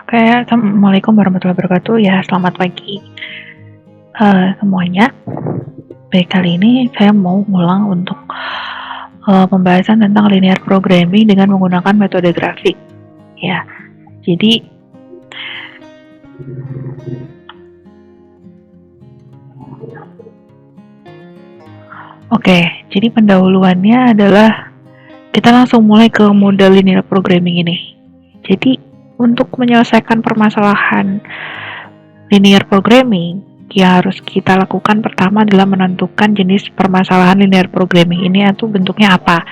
Oke, Assalamualaikum warahmatullahi wabarakatuh. Ya, selamat pagi semuanya. Baik, kali ini saya mau ulang untuk pembahasan tentang linear programming dengan menggunakan metode grafik. Ya, jadi jadi pendahuluannya adalah kita langsung mulai ke model linear programming ini. Jadi, untuk menyelesaikan permasalahan linear programming, yang harus kita lakukan pertama adalah menentukan jenis permasalahan linear programming ini atau bentuknya apa.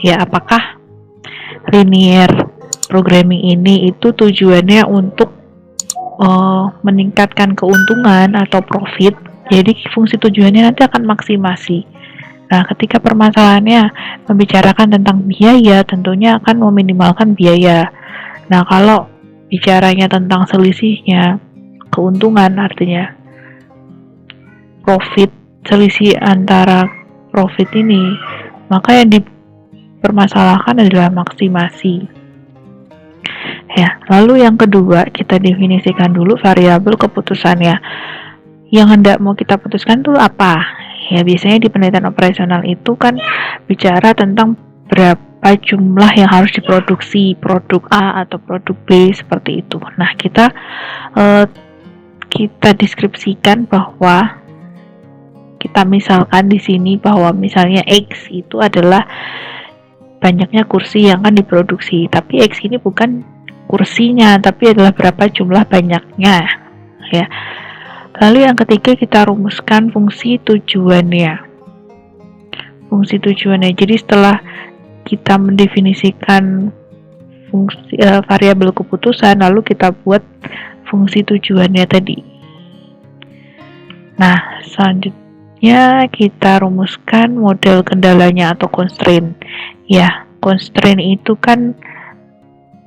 Ya, apakah linear programming ini itu tujuannya untuk meningkatkan keuntungan atau profit. Jadi fungsi tujuannya nanti akan maksimasi. Nah, ketika permasalahannya membicarakan tentang biaya, tentunya akan meminimalkan biaya. Nah, kalau bicaranya tentang selisihnya, keuntungan artinya profit, selisih antara profit ini, maka yang dipermasalahkan adalah maksimasi. Ya, lalu yang kedua, kita definisikan dulu variabel keputusannya. Yang hendak mau kita putuskan tuh apa? Ya, biasanya di penelitian operasional itu kan bicara tentang berapa jumlah yang harus diproduksi, produk A atau produk B seperti itu. Nah, kita deskripsikan bahwa kita misalkan di sini bahwa misalnya X itu adalah banyaknya kursi yang akan diproduksi, tapi X ini bukan kursinya, tapi adalah berapa jumlah banyaknya, ya. Lalu yang ketiga, kita rumuskan fungsi tujuannya. Fungsi tujuannya. Jadi setelah kita mendefinisikan fungsi variabel keputusan, lalu kita buat fungsi tujuannya tadi. Nah, selanjutnya kita rumuskan model kendalanya atau constraint. Ya, constraint itu kan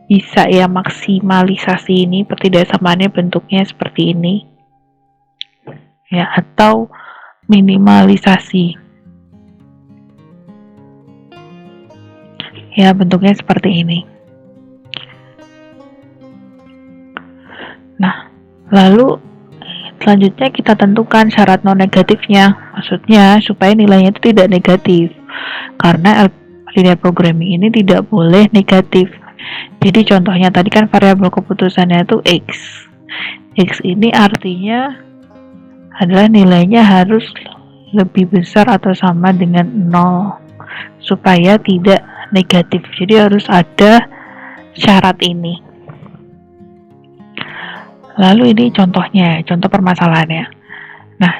bisa ya maksimalisasi ini, pertidaksamaannya bentuknya seperti ini. Ya, atau minimalisasi. Ya, bentuknya seperti ini. Nah, lalu selanjutnya kita tentukan syarat non-negatifnya. Maksudnya supaya nilainya itu tidak negatif. Karena linear programming ini tidak boleh negatif. Jadi contohnya tadi kan variabel keputusannya itu X. X ini artinya adalah nilainya harus lebih besar atau sama dengan 0 supaya tidak negatif. Jadi harus ada syarat ini. Lalu ini contohnya, contoh permasalahannya. Nah,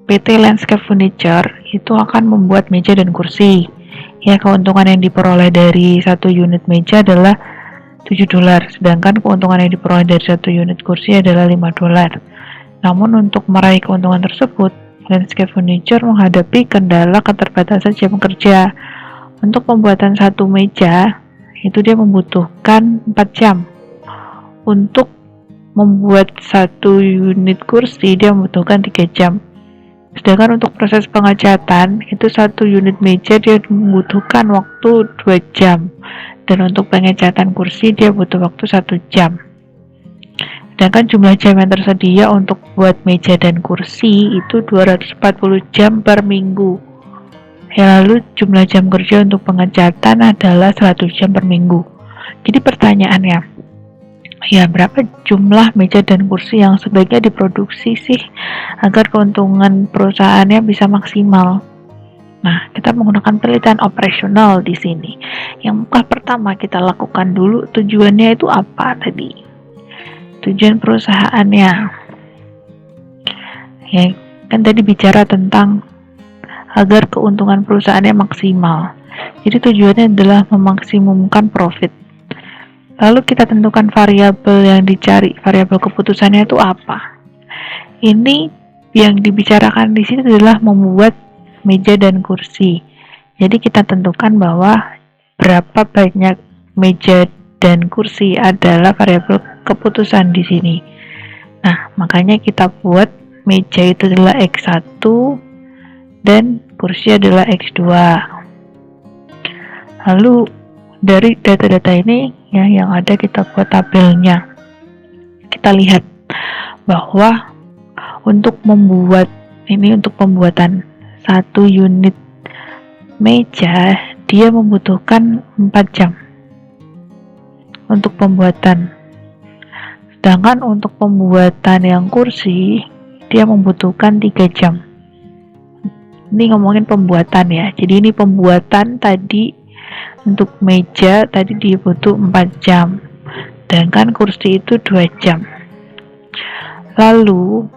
PT Landscape Furniture itu akan membuat meja dan kursi. Ya, keuntungan yang diperoleh dari satu unit meja adalah $7, sedangkan keuntungan yang diperoleh dari satu unit kursi adalah $5. Namun untuk meraih keuntungan tersebut, Landscape Furniture menghadapi kendala keterbatasan jam kerja. Untuk pembuatan satu meja, itu dia membutuhkan 4 jam. Untuk membuat satu unit kursi, dia membutuhkan 3 jam. Sedangkan untuk proses pengecatan, itu satu unit meja dia membutuhkan waktu 2 jam. Dan untuk pengecatan kursi, dia butuh waktu 1 jam. Sedangkan jumlah jam yang tersedia untuk buat meja dan kursi itu 240 jam per minggu. Ya, lalu jumlah jam kerja untuk pengecatan adalah 100 jam per minggu. Jadi pertanyaannya, ya berapa jumlah meja dan kursi yang sebaiknya diproduksi sih agar keuntungan perusahaannya bisa maksimal? Nah, kita menggunakan penelitian operasional di sini. Yang pertama kita lakukan dulu tujuannya itu apa tadi? Tujuan perusahaannya. Ya, kan tadi bicara tentang agar keuntungan perusahaannya maksimal. Jadi tujuannya adalah memaksimumkan profit. Lalu kita tentukan variabel yang dicari, variabel keputusannya itu apa? Ini yang dibicarakan di sini adalah membuat meja dan kursi. Jadi kita tentukan bahwa berapa banyak meja dan kursi adalah variabel keputusan di sini. Nah, makanya kita buat meja itu adalah X1 dan kursi adalah X2. Lalu dari data-data ini ya, yang ada kita buat tabelnya. Kita lihat bahwa untuk pembuatan 1 unit meja dia membutuhkan 4 jam untuk pembuatan, sedangkan untuk pembuatan yang kursi dia membutuhkan 3 jam. Ini ngomongin pembuatan ya, jadi ini pembuatan tadi untuk meja tadi dia butuh 4 jam, sedangkan kursi itu 2 jam. Lalu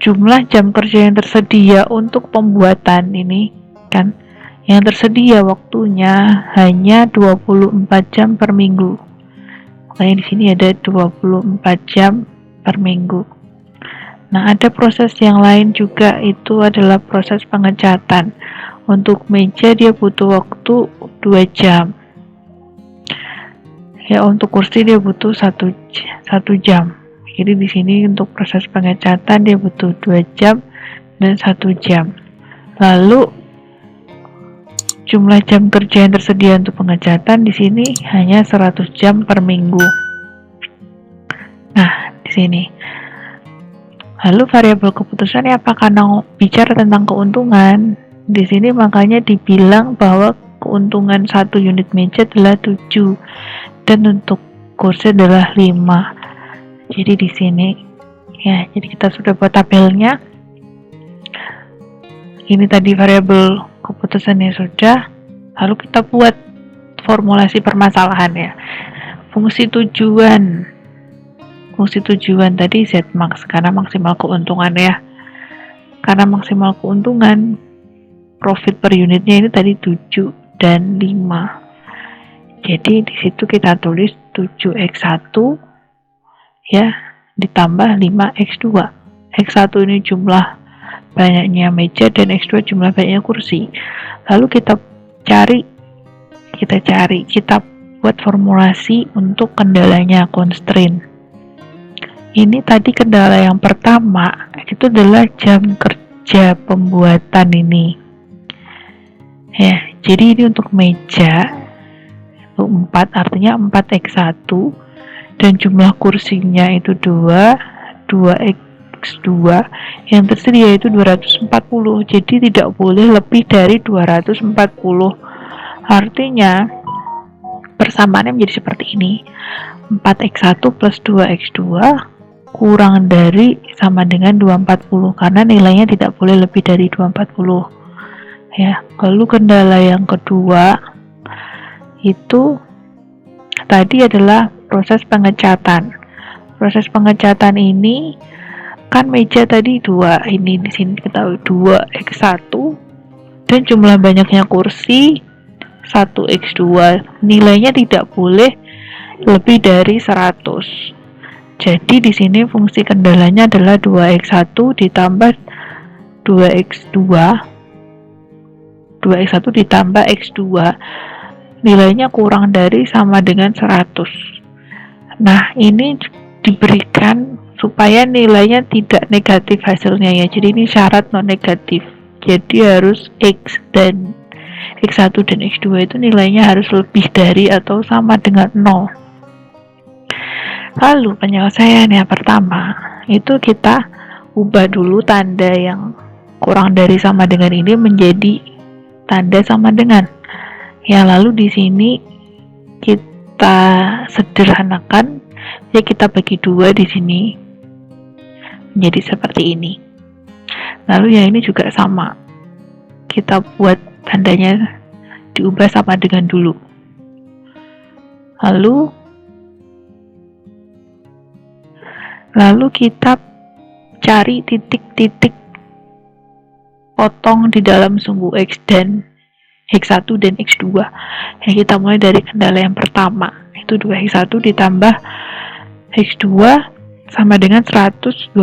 jumlah jam kerja yang tersedia untuk pembuatan ini kan, yang tersedia waktunya hanya 24 jam per minggu. Makanya di sini ada 24 jam per minggu. Nah, ada proses yang lain juga, itu adalah proses pengecatan. Untuk meja dia butuh waktu 2 jam. Ya, untuk kursi dia butuh 1 jam. Jadi di sini untuk proses pengecatan dia butuh 2 jam dan 1 jam. Lalu jumlah jam kerja yang tersedia untuk pengecatan di sini hanya 100 jam per minggu. Nah, di sini. Lalu variabel keputusannya apa? Karena bicara tentang keuntungan, di sini makanya dibilang bahwa keuntungan 1 unit meja adalah 7 dan untuk kursi adalah 5. Jadi di sini ya, jadi kita sudah buat tabelnya. Ini tadi variabel keputusannya sudah. Lalu kita buat formulasi permasalahannya. Fungsi tujuan tadi Z-max karena maksimal keuntungan ya. Karena maksimal keuntungan, profit per unitnya ini tadi 7 dan 5. Jadi di situ kita tulis 7x1 ya ditambah 5x2. X1 ini jumlah banyaknya meja dan X2 jumlah banyaknya kursi. Lalu kita buat formulasi untuk kendalanya, constraint. Ini tadi kendala yang pertama itu adalah jam kerja pembuatan ini. Ya, jadi ini untuk meja itu 4, artinya 4x1 dan jumlah kursinya itu 2x2 yang tersedia itu 240, jadi tidak boleh lebih dari 240. Artinya persamaannya menjadi seperti ini, 4x1 plus 2x2 kurang dari sama dengan 240 karena nilainya tidak boleh lebih dari 240 ya. Lalu kendala yang kedua itu tadi adalah proses pengecatan. Proses pengecatan ini kan meja tadi 2, ini di sini kita 2x1 dan jumlah banyaknya kursi 1x2. Nilainya tidak boleh lebih dari 100. Jadi di sini fungsi kendalanya adalah 2x1 ditambah 2x2. 2x1 ditambah x2. Nilainya kurang dari sama dengan 100. Nah, ini diberikan supaya nilainya tidak negatif hasilnya ya. Jadi ini syarat non negatif. Jadi harus x1 dan x2 itu nilainya harus lebih dari atau sama dengan 0. Lalu penyelesaian yang pertama itu kita ubah dulu tanda yang kurang dari sama dengan ini menjadi tanda sama dengan. Ya, lalu di sini kita sederhanakan, ya kita bagi 2 di sini menjadi seperti ini. Lalu yang ini juga sama, kita buat tandanya diubah sama dengan dulu. Lalu kita cari titik-titik potong di dalam sumbu X dan X1 dan X2. Ya, kita mulai dari kendala yang pertama, itu 2X1 ditambah X2 sama dengan 120.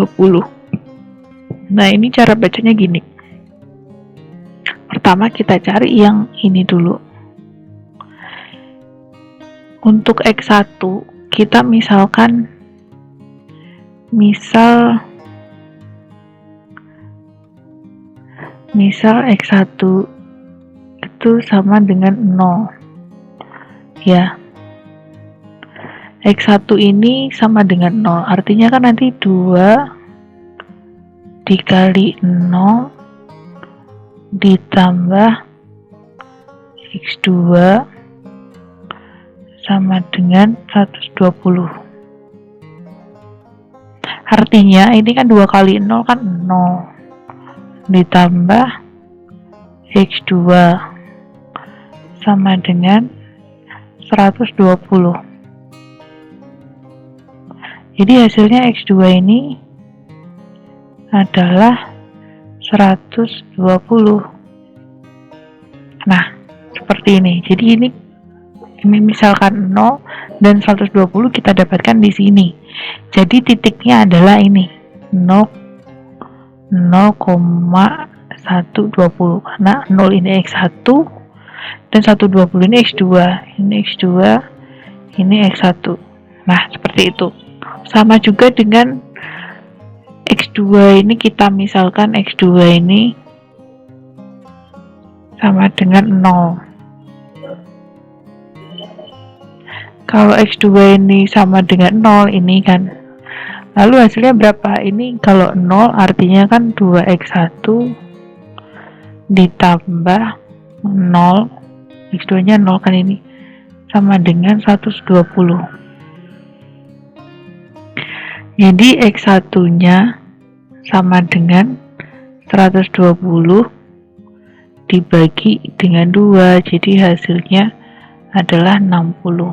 Nah, ini cara bacanya gini. Pertama kita cari yang ini dulu. Untuk X1 kita misal X1 itu sama dengan 0 ya. X1 ini sama dengan 0, artinya kan nanti 2 dikali 0 ditambah X2 sama dengan 120. Artinya ini kan 2 kali 0 kan 0 ditambah X2 sama dengan 120. Jadi hasilnya X2 ini adalah 120. Nah, seperti ini. Jadi ini misalkan 0 dan 120 kita dapatkan di sini. Jadi titiknya adalah ini 0,120 karena 0 ini X1 dan 120 ini X2. Ini X2, ini X1. Nah, seperti itu. Sama juga dengan X2 ini, kita misalkan X2 ini sama dengan 0. Kalau X2 ini sama dengan 0 ini kan, lalu hasilnya berapa? Ini kalau 0 artinya kan 2X1 ditambah 0, X2 nya 0 kan, ini sama dengan 120. Jadi X1 nya sama dengan 120 dibagi dengan 2, jadi hasilnya adalah 60.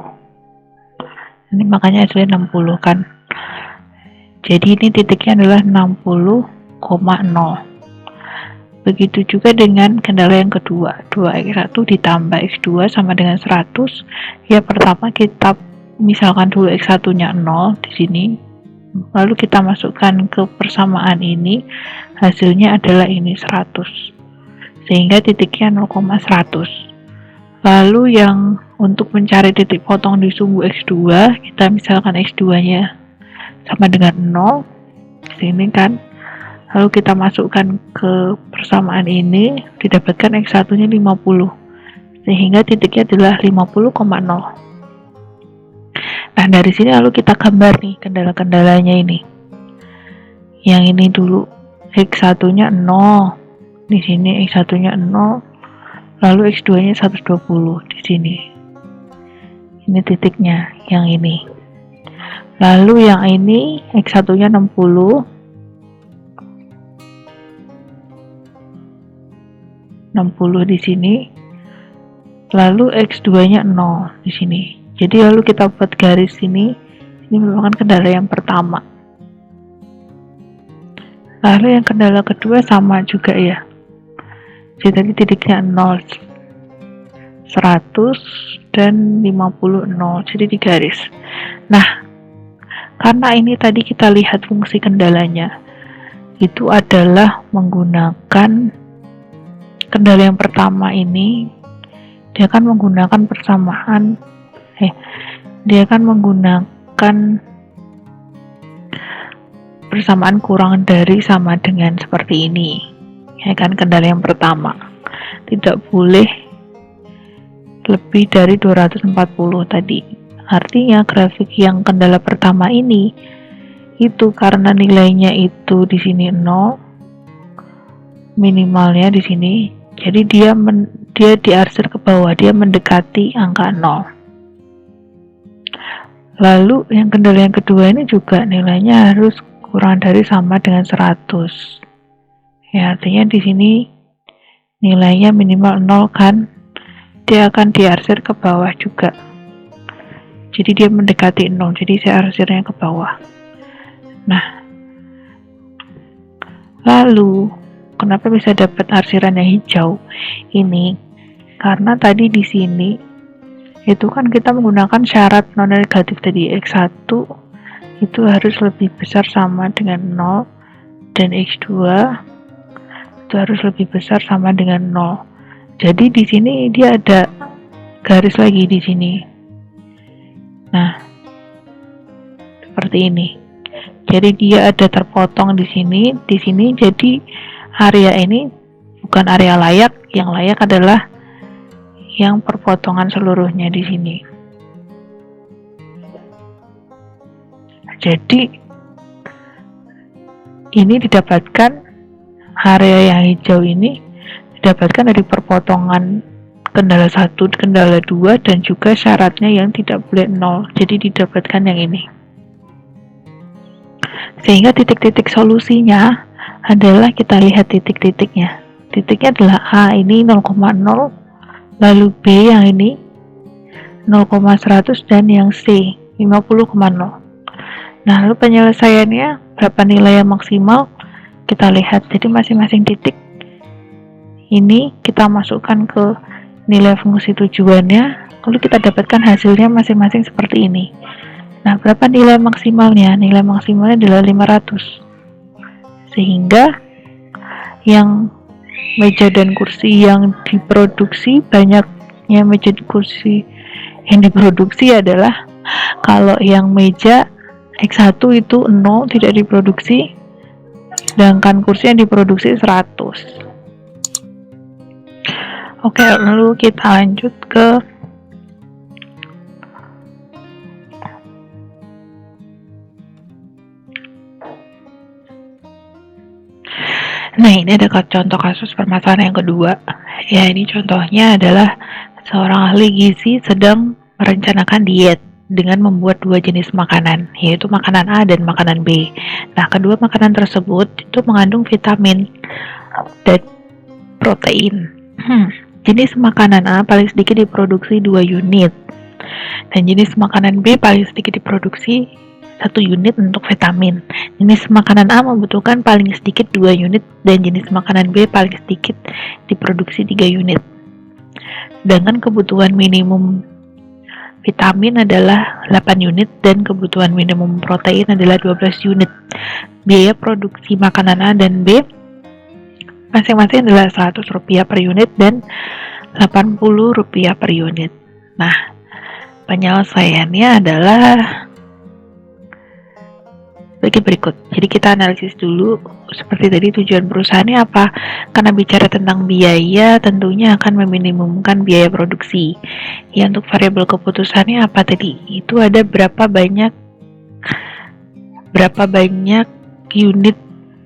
Ini makanya hasilnya 60 kan. Jadi ini titiknya adalah 60,0. Begitu juga dengan kendala yang kedua, 2X1 ditambah X2 sama dengan 100. Ya, pertama kita misalkan dulu X1 nya 0 di sini, lalu kita masukkan ke persamaan ini, hasilnya adalah ini 100, sehingga titiknya 0,100. Lalu yang untuk mencari titik potong di sumbu X2, kita misalkan X2 nya sama dengan 0 sini kan, lalu kita masukkan ke persamaan ini, didapatkan X1 nya 50, sehingga titiknya adalah 50,0. Nah, dari sini lalu kita gambar nih kendala-kendalanya ini. Yang ini dulu X1 nya 0, di sini X1 nya 0, lalu X2 nya 120 di sini. Ini titiknya yang ini. Lalu yang ini X1 nya 60 di sini, lalu X2 nya 0 di sini. Jadi lalu kita buat garis ini merupakan kendala yang pertama. Lalu yang kendala kedua sama juga ya. Jadi tadi titiknya 0, 100 dan 50, 0, jadi di garis. Nah, karena ini tadi kita lihat fungsi kendalanya itu adalah menggunakan kendala yang pertama ini, dia akan menggunakan persamaan, dia akan menggunakan persamaan kurang dari sama dengan seperti ini, ya kan, kendala yang pertama tidak boleh lebih dari 240 tadi. Artinya grafik yang kendala pertama ini itu karena nilainya itu di sini 0, minimalnya di sini, jadi dia diarsir ke bawah, dia mendekati angka 0. Lalu yang kendala yang kedua ini juga nilainya harus kurang dari sama dengan 100. Ya, artinya di sini nilainya minimal 0 kan, dia akan diarsir ke bawah juga. Jadi dia mendekati 0, jadi saya arsirnya ke bawah. Nah, lalu kenapa bisa dapat arsiran yang hijau? Ini karena tadi di sini itu kan kita menggunakan syarat non negatif tadi, X1 itu harus lebih besar sama dengan 0 dan X2 itu harus lebih besar sama dengan 0. Jadi di sini dia ada garis lagi di sini. Nah, seperti ini. Jadi dia ada terpotong di sini, jadi area ini bukan area layak, yang layak adalah yang perpotongan seluruhnya di sini. Jadi ini didapatkan, area yang hijau ini didapatkan dari perpotongan kendala 1, kendala 2, dan juga syaratnya yang tidak boleh 0. Jadi didapatkan yang ini. Sehingga titik-titik solusinya adalah, kita lihat titik-titiknya. Titiknya adalah A ini 0,0, lalu B yang ini 0,100, dan yang C 50,0. Nah, lalu penyelesaiannya berapa nilai yang maksimal? Kita lihat. Jadi masing-masing titik ini kita masukkan ke nilai fungsi tujuannya, lalu kita dapatkan hasilnya masing-masing seperti ini. Nah, berapa nilai maksimalnya? Nilai maksimalnya adalah 500. Sehingga yang meja dan kursi yang diproduksi, banyaknya meja dan kursi yang diproduksi adalah, kalau yang meja X1 itu 0, tidak diproduksi, sedangkan kursi yang diproduksi 100. Oke, lalu kita lanjut ke ini ada contoh kasus permasalahan yang kedua. Ya, ini contohnya adalah seorang ahli gizi sedang merencanakan diet dengan membuat 2 jenis makanan, yaitu makanan A dan makanan B. Nah, kedua makanan tersebut itu mengandung vitamin dan protein. Jenis makanan A paling sedikit diproduksi 2 unit, dan jenis makanan B paling sedikit diproduksi 1 unit untuk vitamin. Jenis makanan A membutuhkan paling sedikit 2 unit, dan jenis makanan B paling sedikit diproduksi 3 unit. Sedangkan kebutuhan minimum vitamin adalah 8 unit dan kebutuhan minimum protein adalah 12 unit. Biaya produksi makanan A dan B masing-masing adalah Rp100 per unit dan Rp80 per unit. Nah, penyelesaiannya adalah bagi berikut. Jadi kita analisis dulu, seperti tadi tujuan perusahaannya apa. Karena bicara tentang biaya, tentunya akan meminimumkan biaya produksi. Ya, untuk variabel keputusannya apa tadi? Itu ada berapa banyak unit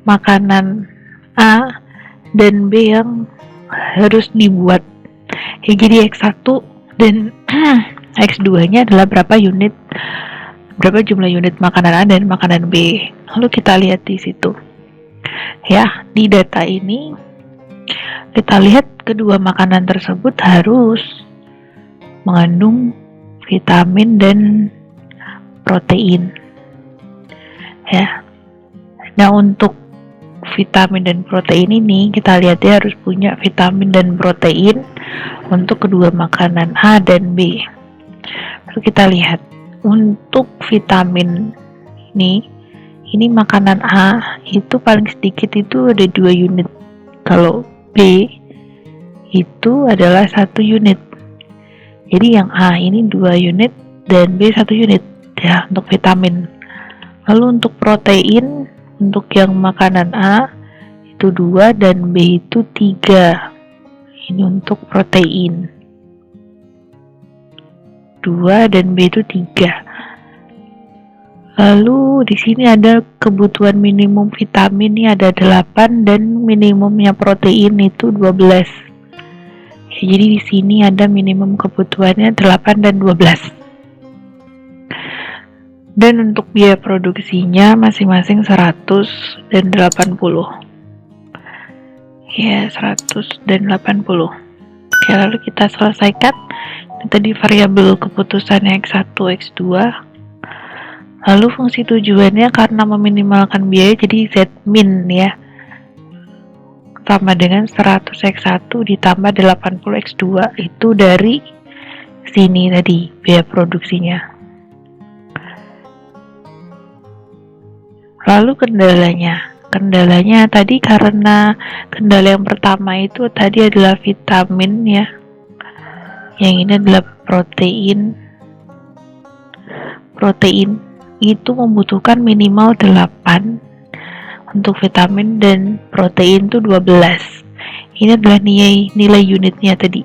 makanan A dan B yang harus dibuat. Ya, jadi X1 dan X2 nya adalah berapa jumlah unit makanan A dan makanan B. Lalu kita lihat di situ. Ya, di data ini kita lihat kedua makanan tersebut harus mengandung vitamin dan protein. Ya. Nah, untuk vitamin dan protein ini kita lihat dia harus punya vitamin dan protein untuk kedua makanan A dan B. Lalu kita lihat untuk vitamin ini makanan A itu paling sedikit itu ada 2 unit. Kalau B itu adalah 1 unit. Jadi yang A ini 2 unit dan B 1 unit ya untuk vitamin. Lalu untuk protein, untuk yang makanan A itu 2 dan B itu 3. Ini untuk protein 2 dan B itu 3. Lalu di sini ada kebutuhan minimum vitamin ini ada 8 dan minimumnya protein itu 12. Ya, jadi di sini ada minimum kebutuhannya 8 dan 12. Dan untuk biaya produksinya masing-masing 100 dan 80. Ya, 100 dan 80. Oke, lalu kita selesaikan. Tadi variabel keputusannya X1, X2. Lalu fungsi tujuannya karena meminimalkan biaya jadi Z min ya. Sama dengan 100 X1 ditambah 80 X2 itu dari sini tadi biaya produksinya. Lalu kendalanya tadi karena kendala yang pertama itu tadi adalah vitamin ya. Yang ini adalah protein itu membutuhkan minimal 8 untuk vitamin dan protein itu 12. Ini adalah nilai unitnya tadi.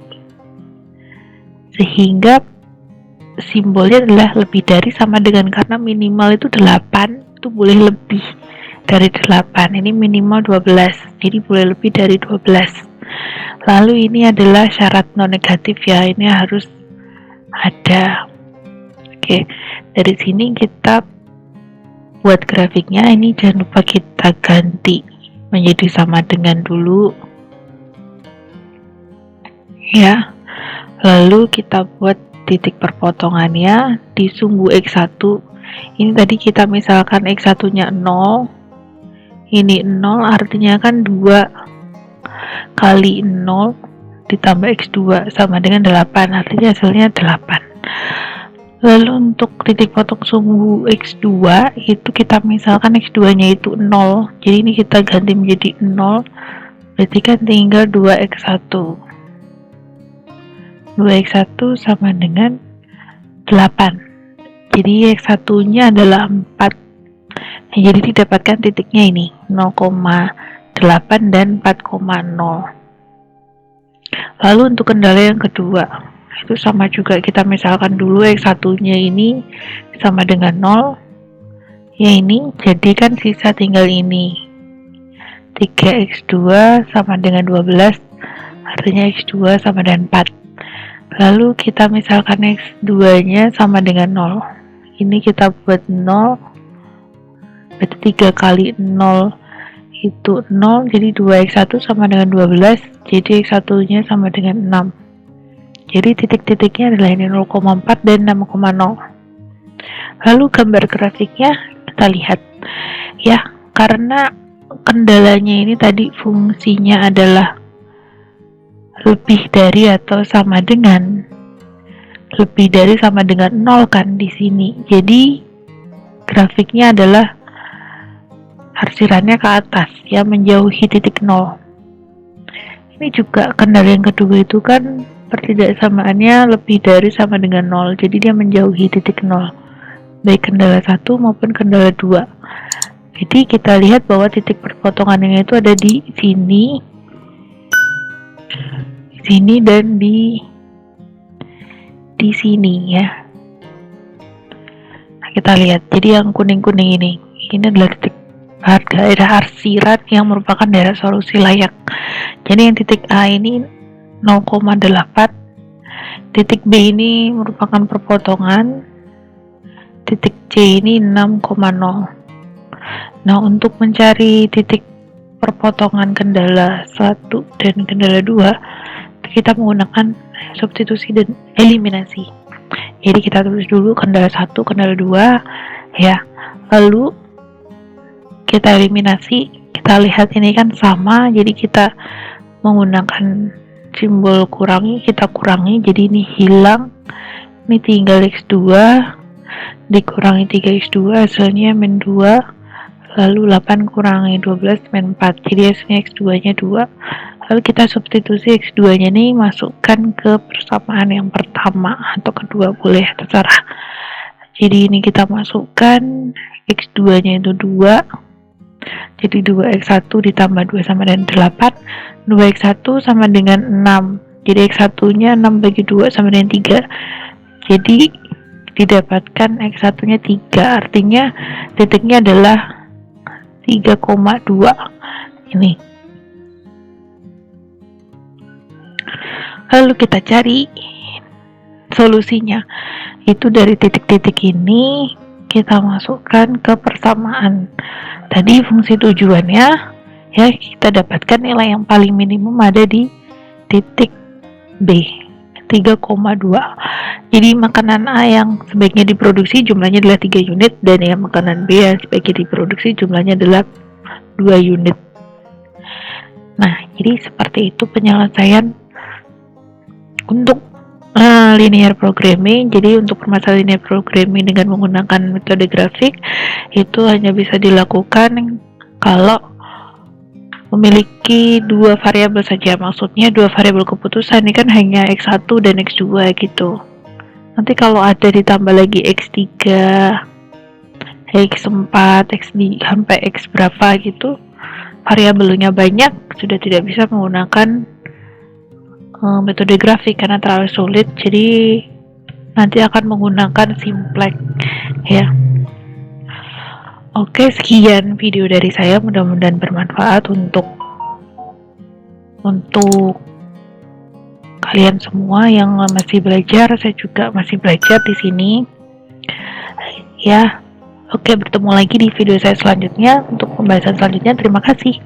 Sehingga simbolnya adalah lebih dari sama dengan, karena minimal itu 8, itu boleh lebih dari 8, ini minimal 12, jadi boleh lebih dari 12. Lalu ini adalah syarat non negatif ya, ini harus ada. Oke, dari sini kita buat grafiknya, ini jangan lupa kita ganti menjadi sama dengan dulu ya. Lalu kita buat titik perpotongannya di sumbu X1. Ini tadi kita misalkan X1 nya 0, ini 0, artinya kan 2 kali 0 ditambah X2 sama dengan 8, artinya hasilnya 8. Lalu untuk titik potong sumbu X2 itu kita misalkan X2 nya itu 0, jadi ini kita ganti menjadi 0, berarti kan tinggal 2X1. 2X1 sama dengan 8, jadi X1 nya adalah 4. Nah, jadi didapatkan titiknya ini 0,8 dan 4,0. Lalu untuk kendala yang kedua itu sama juga, kita misalkan dulu X1 nya ini sama dengan 0 ya, ini jadi kan sisa tinggal ini 3X2 sama dengan 12, artinya X2 sama dengan 4. Lalu kita misalkan X2 nya sama dengan 0, ini kita buat 0, berarti 3 kali 0 itu 0, jadi 2X1 sama dengan 12, jadi X1 nya sama dengan 6. Jadi titik-titiknya adalah ini 0,4 dan 6,0. Lalu gambar grafiknya kita lihat ya, karena kendalanya ini tadi fungsinya adalah lebih dari atau sama dengan, lebih dari sama dengan 0 kan di sini. Jadi grafiknya adalah arsirannya ke atas ya, menjauhi titik 0. Ini juga kendala yang kedua itu kan pertidaksamaannya lebih dari sama dengan 0, jadi dia menjauhi titik 0, baik kendala 1 maupun kendala 2. Jadi kita lihat bahwa titik perpotongannya itu ada di sini dan di sini ya. Nah, kita lihat, jadi yang kuning-kuning ini adalah titik daerah arsiran yang merupakan daerah solusi layak. Jadi yang titik A ini 0,8, titik B ini merupakan perpotongan, titik C ini 6,0. Nah, untuk mencari titik perpotongan kendala 1 dan kendala 2, kita menggunakan substitusi dan eliminasi. Jadi kita tulis dulu kendala 1, kendala 2 ya, lalu kita eliminasi. Kita lihat ini kan sama, jadi kita menggunakan simbol kurangi, kita kurangi, jadi ini hilang, ini tinggal X2 dikurangi 3X2, hasilnya min 2, lalu 8 kurangi 12 min 4, jadi hasilnya X2 nya 2. Lalu kita substitusi X2 nya nih, masukkan ke persamaan yang pertama atau kedua, boleh terserah. Jadi ini kita masukkan X2 nya itu 2, jadi 2X1 ditambah 2 sama dengan 8, 2X1 sama dengan 6, jadi X1 nya 6 bagi 2 sama dengan 3, jadi didapatkan X1 nya 3, artinya titiknya adalah 3,2 ini. Lalu kita cari solusinya, itu dari titik-titik ini kita masukkan ke persamaan. Tadi fungsi tujuannya ya, kita dapatkan nilai yang paling minimum ada di titik B 3,2. Jadi makanan A yang sebaiknya diproduksi jumlahnya adalah 3 unit, dan yang makanan B yang sebaiknya diproduksi jumlahnya adalah 2 unit. Nah, jadi seperti itu penyelesaian untuk linear programming. Jadi untuk permasalahan linear programming dengan menggunakan metode grafik itu hanya bisa dilakukan kalau memiliki 2 variabel saja, maksudnya 2 variabel keputusan. Ini kan hanya X1 dan X2 gitu. Nanti kalau ada ditambah lagi X3, X4, X sampai X berapa gitu, variabelnya banyak, sudah tidak bisa menggunakan metode grafik karena terlalu sulit. Jadi nanti akan menggunakan Simplex ya. Oke, sekian video dari saya, mudah-mudahan bermanfaat untuk kalian semua yang masih belajar. Saya juga masih belajar di sini ya. Oke, bertemu lagi di video saya selanjutnya untuk pembahasan selanjutnya. Terima kasih.